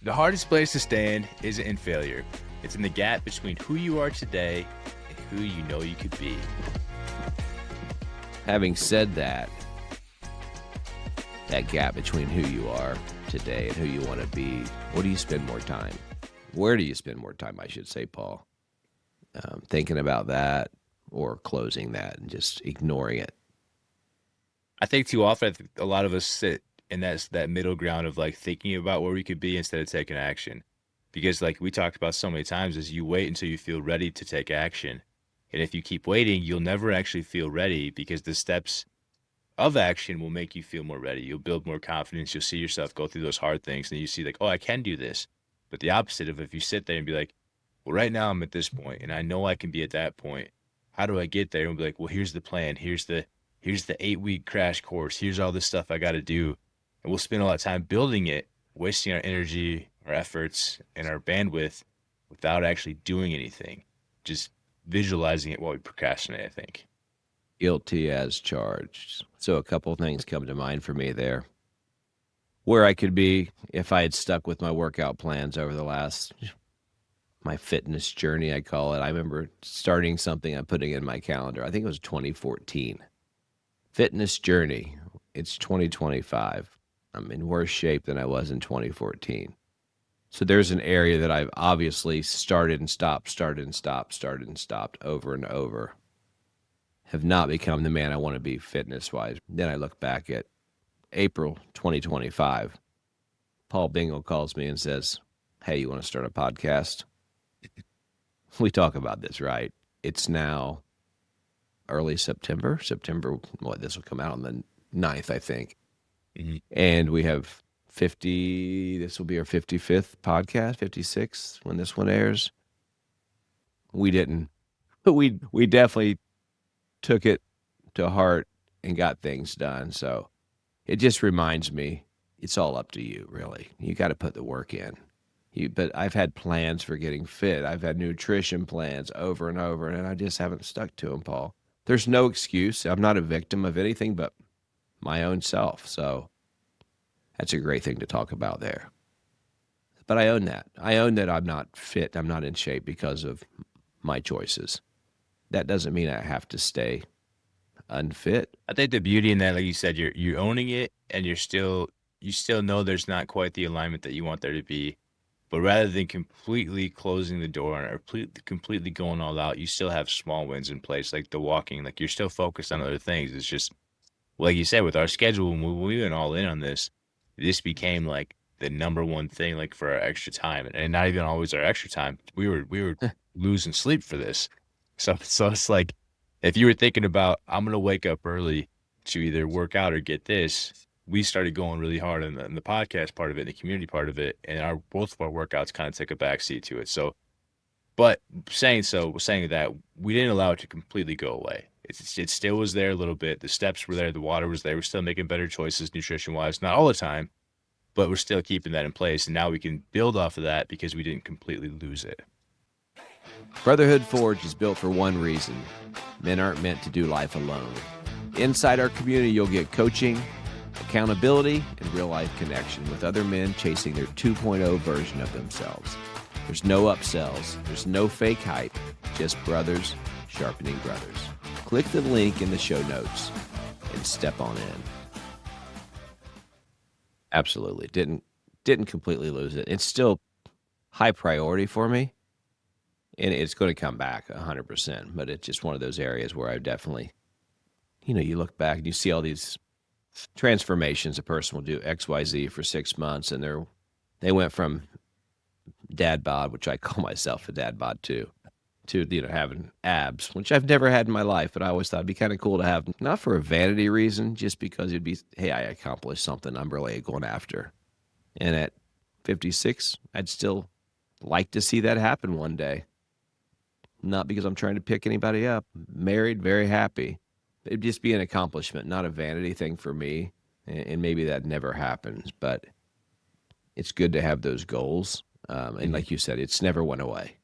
The hardest place to stand isn't in failure. It's in the gap between who you are today and who you know you could be. Having said that, that gap between who you are today and who you want to be, where do you spend more time? Where do you spend more time, I should say, Paul? Thinking about that or closing that and just ignoring it? I think too often a lot of us sit in that middle ground of like thinking about where we could be instead of taking action. Because like we talked about so many times is you wait until you feel ready to take action. And if you keep waiting, you'll never actually feel ready because the steps of action will make you feel more ready. You'll build more confidence. You'll see yourself go through those hard things and you see like, oh, I can do this. But the opposite of if you sit there and be like, well, right now I'm at this point and I know I can be at that point. How do I get there? And be like, well, here's the plan. Here's the 8-week crash course. Here's all this stuff I got to do. And we'll spend a lot of time building it, wasting our energy, our efforts, and our bandwidth without actually doing anything. Just visualizing it while we procrastinate, I think. Guilty as charged. So a couple of things come to mind for me there. Where I could be if I had stuck with my workout plans over the last, my fitness journey, I call it. I remember starting something I'm putting in my calendar. I think it was 2014. Fitness journey. It's 2025. I'm in worse shape than I was in 2014. So there's an area that I've obviously started and stopped over and over. Have not become the man I want to be fitness-wise. Then I look back at April 2025. Paul Bingle calls me and says, hey, you want to start a podcast? We talk about this, right? It's now early September. This will come out on the 9th, I think. Mm-hmm. And we have 50, this will be our 55th podcast, 56 when this one airs. We didn't, but we definitely took it to heart and got things done. So it just reminds me, it's all up to you, really. You got to put the work in. But I've had plans for getting fit. I've had nutrition plans over and over, and I just haven't stuck to them, Paul. There's no excuse. I'm not a victim of anything but my own self. So that's a great thing to talk about there. But I own that. I own that I'm not fit. I'm not in shape because of my choices. That doesn't mean I have to stay unfit. I think the beauty in that, like you said, you're owning it and you still know there's not quite the alignment that you want there to be. But rather than completely closing the door or completely going all out, you still have small wins in place, like the walking. Like you're still focused on other things. It's just, like you said, with our schedule, when we went all in on this became like the number one thing, like for our extra time, and not even always our extra time. We were losing sleep for this. So it's like, if you were thinking about, I'm gonna wake up early to either work out or get this, we started going really hard in the podcast part of it, the community part of it, and both of our workouts kind of took a backseat to it. So, but saying that, we didn't allow it to completely go away. It still was there a little bit. The steps were there. The water was there. We're still making better choices nutrition-wise. Not all the time, but we're still keeping that in place. And now we can build off of that because we didn't completely lose it. Brotherhood Forged is built for one reason. Men aren't meant to do life alone. Inside our community, you'll get coaching, accountability, and real-life connection with other men chasing their 2.0 version of themselves. There's no upsells. There's no fake hype. Just brothers sharpening brothers. Click the link in the show notes and step on in. Absolutely. Didn't completely lose it. It's still high priority for me, and it's going to come back 100%. But it's just one of those areas where I definitely, you look back and you see all these transformations a person will do XYZ for 6 months, and they went from dad bod, which I call myself a dad bod too, to having abs, which I've never had in my life, but I always thought it'd be kind of cool to have, not for a vanity reason, just because it'd be, hey, I accomplished something I'm really going after. And at 56, I'd still like to see that happen one day. Not because I'm trying to pick anybody up. Married, very happy. It'd just be an accomplishment, not a vanity thing for me. And maybe that never happens, but it's good to have those goals. And like you said, it's never went away.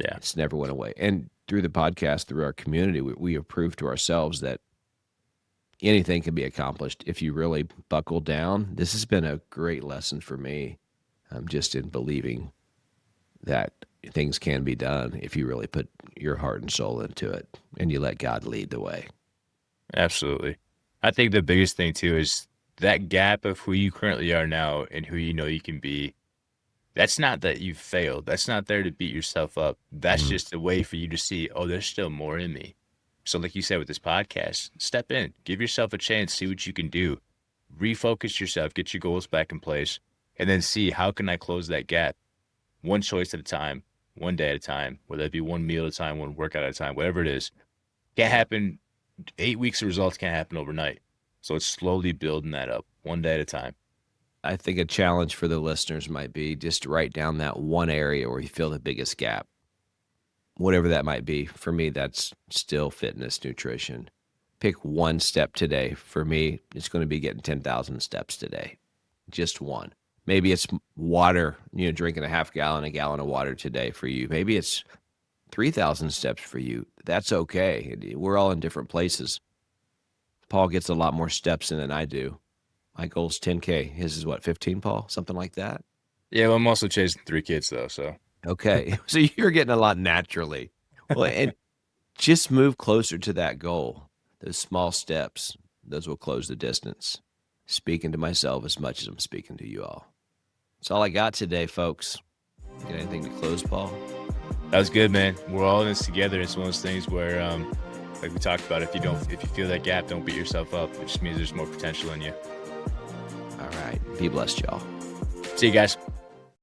Yeah. It's never went away. And through the podcast, through our community, we have proved to ourselves that anything can be accomplished if you really buckle down. This has been a great lesson for me. just in believing that things can be done if you really put your heart and soul into it and you let God lead the way. Absolutely. I think the biggest thing too is that gap of who you currently are now and who you know you can be. That's not that you've failed. That's not there to beat yourself up. That's Mhm. just a way for you to see, oh, there's still more in me. So, like you said with this podcast, step in, give yourself a chance, see what you can do, refocus yourself, get your goals back in place, and then see how can I close that gap one choice at a time, one day at a time, whether it be one meal at a time, one workout at a time, whatever it is. Can't Yeah. happen. 8 weeks of results can't happen overnight. So it's slowly building that up one day at a time. I think a challenge for the listeners might be just to write down that one area where you feel the biggest gap, whatever that might be. For me, that's still fitness, nutrition. Pick one step today. For me, it's going to be getting 10,000 steps today. Just one. Maybe it's water, drinking a gallon of water today for you. Maybe it's 3,000 steps for you. That's okay. We're all in different places. Paul gets a lot more steps in than I do. My goal's 10K. His is what, 15, Paul? Something like that? Yeah, well, I'm also chasing 3 kids though, so Okay. So you're getting a lot naturally. Well, and just move closer to that goal. Those small steps, those will close the distance. Speaking to myself as much as I'm speaking to you all. That's all I got today, folks. Got anything to close, Paul? that was good, man. We're all in this together. It's one of those things where, like we talked about, if you feel that gap, don't beat yourself up. It just means there's more potential in you. All right. Be blessed, y'all. See you guys.